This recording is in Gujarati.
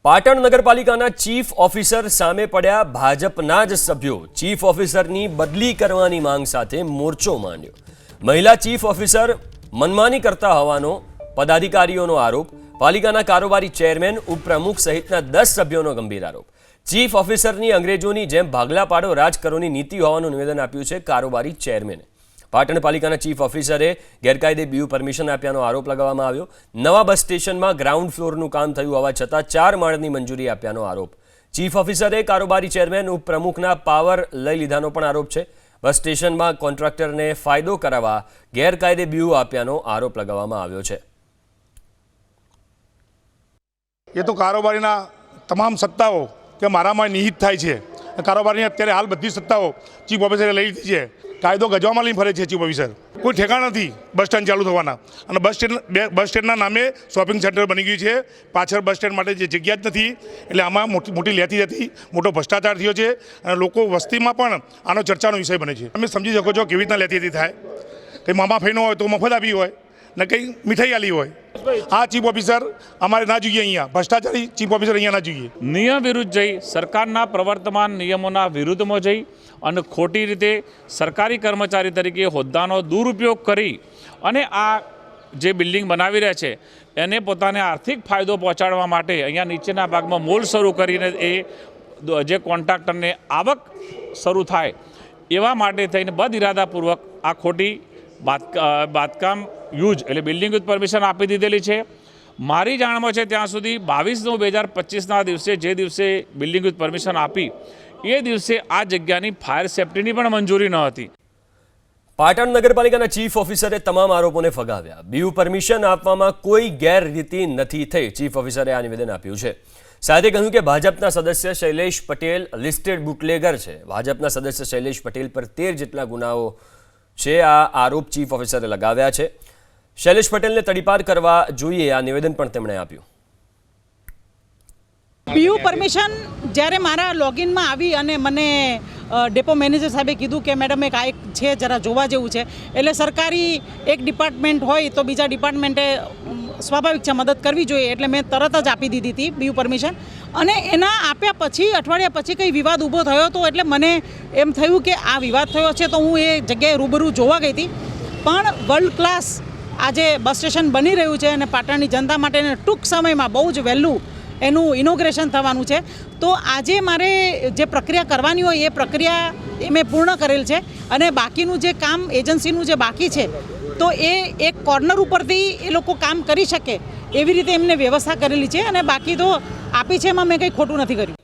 પાટણ નગરપાલિકાના ચીફ ઓફિસર સામે પડ્યા ભાજપના જ સભ્યો ચીફ ઓફિસરની બદલી કરવાની માંગ સાથે મોરચો માંડ્યો। મહિલા ચીફ ઓફિસર મનમાની કરતા હોવાનો પદાધિકારીઓનો આરોપ, પાલિકાના કારોબારી ચેરમેન, ઉપપ્રમુખ સહિતના 10 સભ્યોનો ગંભીર આરોપ। ચીફ ઓફિસરની અંગ્રેજોની જેમ ભાગલા પાડો રાજ કરોની નીતિ હોવાનું નિવેદન આપ્યું છે કારોબારી ચેરમેને। પાટણ પાલિકાના ચીફ ઓફિસરે ગેરકાયદે બીયુ પરમિશન આપ્યાનો આરોપ લગાવવામાં આવ્યો। નવા બસ સ્ટેશનમાં ગ્રાઉન્ડ ફ્લોરનું કામ થયું હોવા છતાં 4 માળની મંજૂરી આપ્યાનો આરોપ। ચીફ ઓફિસરે કારોબારી ચેરમેન, ઉપપ્રમુખના પાવર લઈ લીધાનો પણ આરોપ છે। બસ સ્ટેશનમાં કોન્ટ્રાક્ટરને ફાયદો કરાવવા ગેરકાયદે બીયુ આપ્યાનો આરોપ લગાવવામાં આવ્યો છે। ये तो कारोबारीना तमाम सत्ताओं के मारामारी निहित थाय छे। कारोबारी अत्यारे हाल बधी सत्ताओं चीफ ऑफिसरे लई लीधी छे। कायदो गजवामां लईने फरे छे चीफ ऑफिसर। कोई ठेकाणा नहीं बस स्टेन्ड चालू थवाना अने बस स्टेन्डना नामे शॉपिंग सेंटर बनी गयुं छे। पाछळ बस स्टेन्ड माटे जे जग्या ज नथी एटले आमां मोटी लेती जती मोटो भ्रष्टाचार थयो छे अने लोको वस्तीमां पण आनो चर्चानो विषय बने छे। તમે સમજી શકો છો કેવી રીતના લેતી જતી થાય। કંઈ મામા ફઈનો હોય તો મફત આપી હોય ને કંઈ મીઠાઈ આલી હોય। આ ચીફ ઓફિસર અમારે ના જોઈએ। અહીંયા ભ્રષ્ટાચારી ચીફ ઓફિસર અહીંયા ના જોઈએ। નિયમ વિરુદ્ધ જઈ સરકારના પ્રવર્તમાન નિયમોના વિરુદ્ધમાં જઈ અને ખોટી રીતે સરકારી કર્મચારી તરીકે હોદ્દાનો દુરુપયોગ કરી અને આ જે બિલ્ડિંગ બનાવી રહ્યા છે એને પોતાને આર્થિક ફાયદો પહોંચાડવા માટે અહીંયા નીચેના ભાગમાં મોલ શરૂ કરીને એ જે કોન્ટ્રાક્ટરને આવક શરૂ થાય એવા માટે થઈને બદઇરાદાપૂર્વક આ ખોટી બાંધકામ યુઝ એટલે બિલ્ડિંગ યુઝ પરમિશન આપી દીધેલી છે। મારી જાણમાં છે ત્યાં સુધી 22/9/2025ના દિવસે જે દિવસે બિલ્ડિંગ યુઝ પરમિશન આપી એ દિવસે આ જગ્યાની ફાયર સેફ્ટીની પણ મંજૂરી ન હતી। પાટણ નગરપાલિકાના ચીફ ઓફિસરે તમામ આરોપોને ફગાવ્યા। બીયુ પરમિશન આપવામાં કોઈ ગેરરીતિ નથી થઈ, ચીફ ઓફિસરે આ નિવેદન આપ્યું છે। સાથે કહ્યું કે ભાજપના સદસ્ય શૈલેષ પટેલ લિસ્ટેડ બુટલેગર છે। ભાજપના સદસ્ય શૈલેષ પટેલ પર 13 જેટલા ગુનાઓ છે। આ આરોપ ચીફ ઓફિસરે લગાવ્યા છે। શૈલેષ પટેલને તડીપાર કરવા જોઈએ આ નિવેદન પણ તેમણે આપ્યું। બીયુ પરમિશન જ્યારે મારા લોગિનમાં આવી અને મને ડેપો મેનેજર સાહેબે કીધું કે મેડમ એક આ એક છે જરા જોવા જેવું છે, એટલે સરકારી એક ડિપાર્ટમેન્ટ હોય તો બીજા ડિપાર્ટમેન્ટે સ્વાભાવિક છે મદદ કરવી જોઈએ, એટલે મેં તરત જ આપી દીધી હતી બીયુ પરમિશન। અને એના આપ્યા પછી અઠવાડિયા પછી કંઈ વિવાદ ઊભો થયો હતો, એટલે મને એમ થયું કે આ વિવાદ થયો છે તો હું એ જગ્યાએ રૂબરૂ જોવા ગઈ હતી। પણ વર્લ્ડ ક્લાસ આજે બસ સ્ટેશન બની રહ્યું છે અને પાટણની જનતા માટે ટૂંક સમયમાં બહુ જ વહેલું એનું ઇનોગ્રેશન થવાનું છે। તો આજે મારે જે પ્રક્રિયા કરવાની હોય એ પ્રક્રિયા એ મેં પૂર્ણ કરેલ છે અને બાકીનું જે કામ એજન્સીનું જે બાકી છે તો એ એક કોર્નર ઉપરથી એ લોકો કામ કરી શકે એવી રીતે એમને વ્યવસ્થા કરેલી છે અને બાકી તો આપી છે એમાં મેં કંઈ ખોટું નથી કર્યું।